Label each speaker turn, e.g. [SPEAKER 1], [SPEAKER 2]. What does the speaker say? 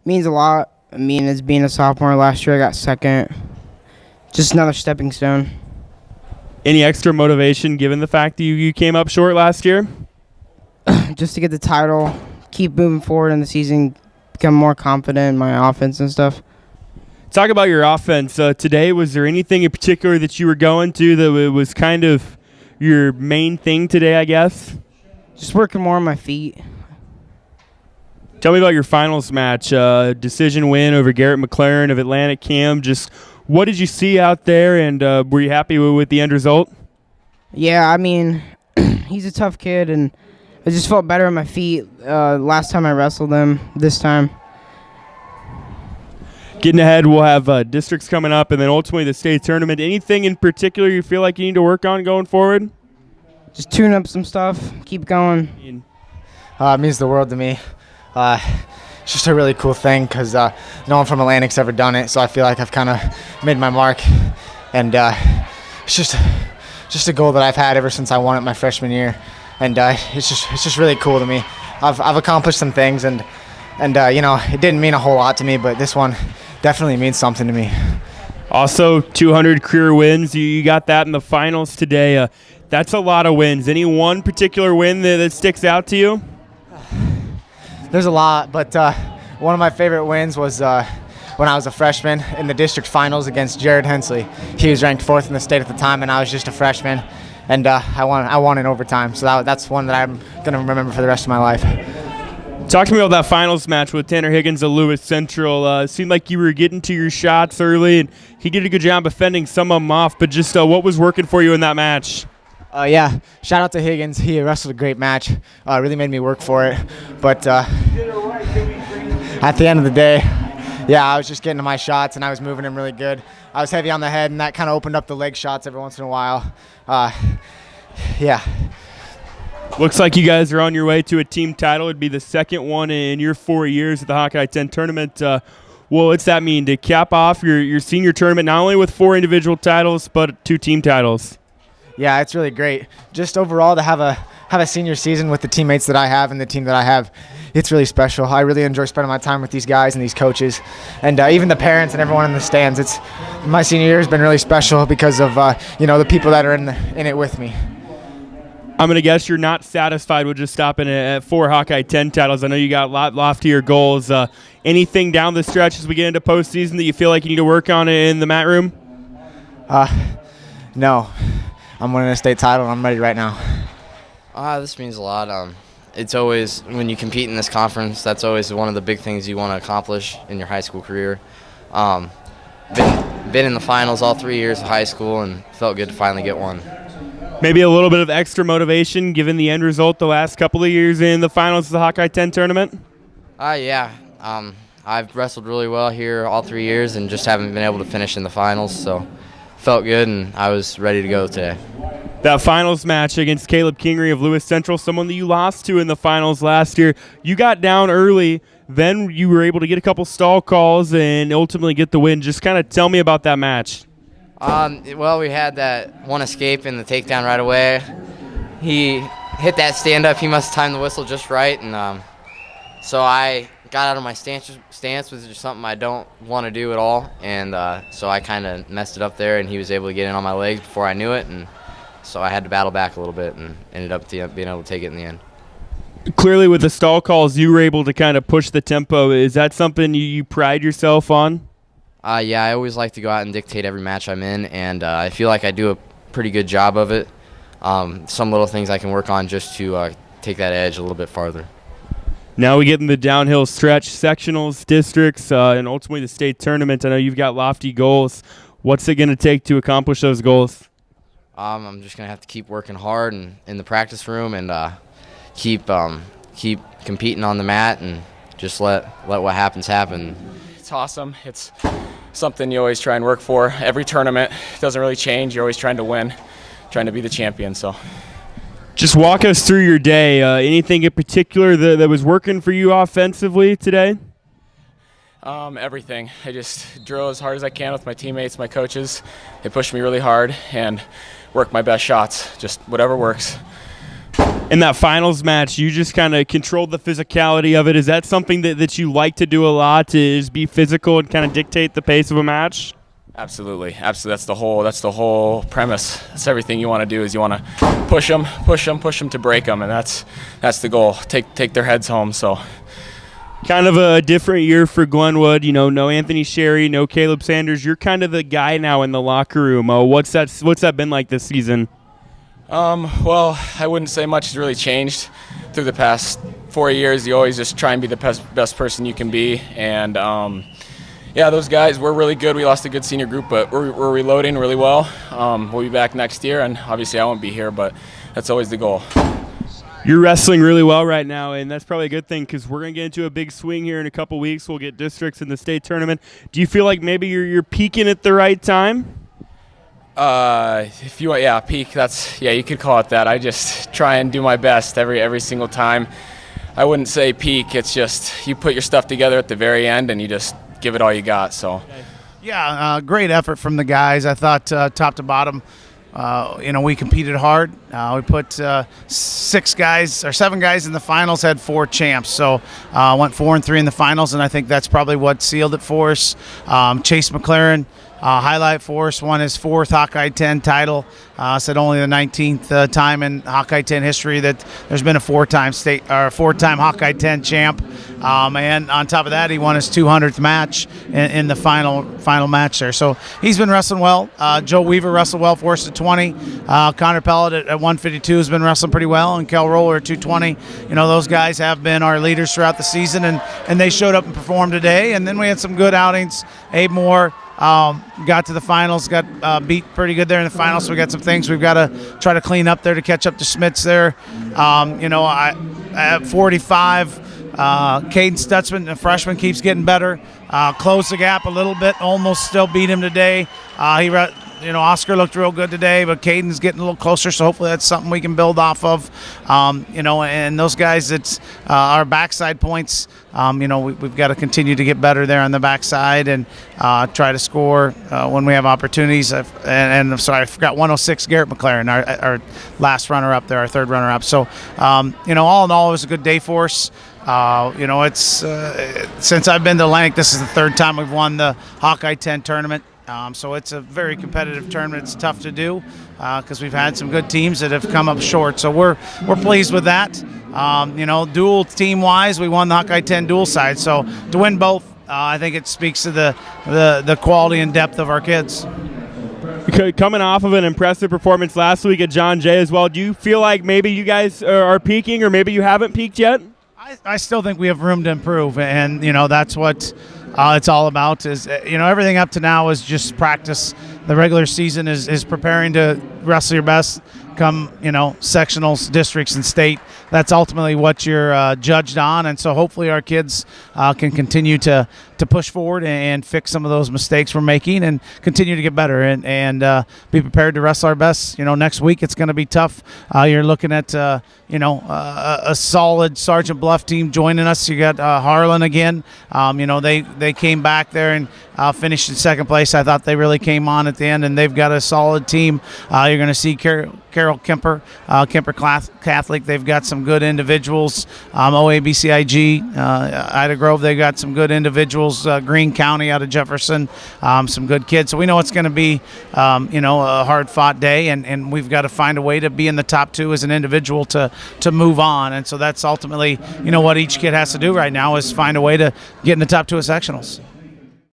[SPEAKER 1] Means a lot. I mean, as being a sophomore last year, I got second. Just another stepping stone.
[SPEAKER 2] Any extra motivation given the fact that you came up short last year?
[SPEAKER 1] Just to get the title, keep moving forward in the season, become more confident in my offense and stuff.
[SPEAKER 2] Talk about your offense today. Was there anything in particular that you were going to that was kind of your main thing today, I guess?
[SPEAKER 1] Just working more on my feet.
[SPEAKER 2] Tell me about your finals match, decision win over Garrett McLaren of Atlantic Cam. Just what did you see out there, and were you happy with the end result?
[SPEAKER 1] Yeah, I mean, he's a tough kid, and I just felt better on my feet last time I wrestled him this time.
[SPEAKER 2] Getting ahead, we'll have districts coming up and then ultimately the state tournament. Anything in particular you feel like you need to work on going forward?
[SPEAKER 1] Just tune up some stuff, keep going.
[SPEAKER 3] It means the world to me. It's just a really cool thing because no one from Atlantic's ever done it, so I feel like I've kind of made my mark. And it's just a goal that I've had ever since I won it my freshman year. And it's just really cool to me. I've accomplished some things, and you know, it didn't mean a whole lot to me, but this one definitely means something to me.
[SPEAKER 2] Also, 200 career wins. You got that in the finals today. That's a lot of wins. Any one particular win that sticks out to you?
[SPEAKER 3] There's a lot, but one of my favorite wins was when I was a freshman in the district finals against Jared Hensley. He was ranked 4th in the state at the time, and I was just a freshman, and I won in overtime. So that's one that I'm going to remember for the rest of my life.
[SPEAKER 2] Talk to me about that finals match with Tanner Higgins of Lewis Central. It seemed like you were getting to your shots early, and he did a good job of fending some of them off, but just what was working for you in that match?
[SPEAKER 3] Yeah, shout out to Higgins. He wrestled a great match. Really made me work for it. But at the end of the day, yeah, I was just getting to my shots, and I was moving him really good. I was heavy on the head, and that kind of opened up the leg shots every once in a while. Yeah.
[SPEAKER 2] Looks like you guys are on your way to a team title. It'd be the second one in your 4 years at the Hawkeye 10 tournament. Well, what's that mean to cap off your senior tournament, not only with 4 individual titles, but 2 team titles?
[SPEAKER 3] Yeah, it's really great. Just overall to have a senior season with the teammates that I have and the team that I have, it's really special. I really enjoy spending my time with these guys and these coaches, and even the parents and everyone in the stands. My senior year has been really special because of the people that are in it with me.
[SPEAKER 2] I'm going to guess you're not satisfied with just stopping at 4 Hawkeye 10 titles. I know you got a lot loftier goals. Anything down the stretch as we get into postseason that you feel like you need to work on in the mat room?
[SPEAKER 3] No. I'm winning a state title, and I'm ready right now.
[SPEAKER 4] This means a lot. It's always, when you compete in this conference, that's always one of the big things you want to accomplish in your high school career. Been in the finals all 3 years of high school, and felt good to finally get one.
[SPEAKER 2] Maybe a little bit of extra motivation given the end result the last couple of years in the finals of the Hawkeye 10 tournament?
[SPEAKER 4] Yeah. I've wrestled really well here all 3 years and just haven't been able to finish in the finals, so felt good, and I was ready to go today.
[SPEAKER 2] That finals match against Caleb Kingery of Lewis Central, someone that you lost to in the finals last year. You got down early, then you were able to get a couple stall calls and ultimately get the win. Just kind of tell me about that match.
[SPEAKER 4] Well, we had that one escape in the takedown right away. He hit that stand-up. He must have timed the whistle just right, and so I got out of my stance, which is something I don't want to do at all, and so I kind of messed it up there, and he was able to get in on my legs before I knew it, and so I had to battle back a little bit and ended up being able to take it in the end.
[SPEAKER 2] Clearly with the stall calls, you were able to kind of push the tempo. Is that something you pride yourself on?
[SPEAKER 4] Yeah, I always like to go out and dictate every match I'm in, and I feel like I do a pretty good job of it. Some little things I can work on just to take that edge a little bit farther.
[SPEAKER 2] Now we get in the downhill stretch, sectionals, districts, and ultimately the state tournament. I know you've got lofty goals. What's it going to take to accomplish those goals?
[SPEAKER 4] I'm just going to have to keep working hard and in the practice room, and keep competing on the mat, and just let what happens happen.
[SPEAKER 5] It's awesome. It's something you always try and work for. Every tournament doesn't really change. You're always trying to win, trying to be the champion. So,
[SPEAKER 2] just walk us through your day. Anything in particular that was working for you offensively today?
[SPEAKER 5] Everything. I just drill as hard as I can with my teammates, my coaches. They push me really hard and work my best shots. Just whatever works.
[SPEAKER 2] in that finals match, you just kind of controlled the physicality of it. Is that something that you like to do a lot, is be physical and kind of dictate the pace of a match?
[SPEAKER 5] Absolutely. That's the whole premise. That's everything you want to do, is you want to push them to break them, and that's the goal. Take their heads home. So
[SPEAKER 2] kind of a different year for Glenwood. You know, no Anthony Sherry, no Caleb Sanders. You're kind of the guy now in the locker room. What's that been like this season?
[SPEAKER 5] Well, I wouldn't say much has really changed through the past 4 years. You always just try and be the best person you can be, and yeah, those guys, we're really good. We lost a good senior group, but we're reloading really well. We'll be back next year, and obviously I won't be here, but that's always the goal.
[SPEAKER 2] You're wrestling really well right now, and that's probably a good thing, because we're going to get into a big swing here in a couple weeks. We'll get districts in the state tournament. Do you feel like maybe you're peaking at the right time?
[SPEAKER 5] If you want, peak, you could call it that. I just try and do my best every single time. I wouldn't say peak. It's just you put your stuff together at the very end and you just give it all you got. So,
[SPEAKER 6] yeah, great effort from the guys. I thought top to bottom, we competed hard. We put 7 guys in the finals, had 4 champs. So went 4-3 in the finals, and I think that's probably what sealed it for us. Chase McLaren, highlight for us, won his 4th Hawkeye 10 title. Said only the 19th time in Hawkeye 10 history that there's been a 4-time Hawkeye 10 champ. And on top of that, he won his 200th match in the final match there. So he's been wrestling well. Joe Weaver wrestled well for us at 20. Connor Pellet at 152 has been wrestling pretty well, and Kel Roller at 220. You know, those guys have been our leaders throughout the season, and they showed up and performed today. And then we had some good outings. Abe Moore got to the finals, got beat pretty good there in the finals. So we got some things we've got to try to clean up there to catch up to Schmitz there. I at 45, Caden Stutzman, the freshman, keeps getting better. Closed the gap a little bit, almost still beat him today. Oscar looked real good today, but Caden's getting a little closer, so hopefully that's something we can build off of. And those guys, it's our backside points. We've got to continue to get better there on the backside and try to score when we have opportunities. I forgot 106, Garrett McLaren, our last runner-up there, our 3rd runner-up. So, all in all, it was a good day for us. It's since I've been to Atlantic, this is the 3rd time we've won the Hawkeye 10 tournament. So it's a very competitive tournament. It's tough to do because we've had some good teams that have come up short. So we're pleased with that. Dual team-wise, we won the Hawkeye 10 dual side. So to win both, I think it speaks to the quality and depth of our kids.
[SPEAKER 2] Coming off of an impressive performance last week at John Jay as well, do you feel like maybe you guys are peaking, or maybe you haven't peaked yet?
[SPEAKER 6] I still think we have room to improve, and that's what it's all about. Is everything up to now is just practice. The regular season is preparing to wrestle your best come sectionals, districts, and state. That's ultimately what you're judged on, and so hopefully our kids can continue to push forward and fix some of those mistakes we're making and continue to get better and be prepared to wrestle our best. Next week it's going to be tough. You're looking at a solid Sergeant Bluff team joining us. You got Harlan again. They came back there and finished in 2nd place. I thought they really came on at the end, and they've got a solid team. You're going to see Carol Kemper, Kemper Catholic. They've got some good individuals. OABCIG, Ida Grove, they've got some good individuals. Greene County out of Jefferson, some good kids. So we know it's going to be, a hard-fought day, and we've got to find a way to be in the top 2 as an individual to move on. And so that's ultimately, what each kid has to do right now is find a way to get in the top 2 of sectionals.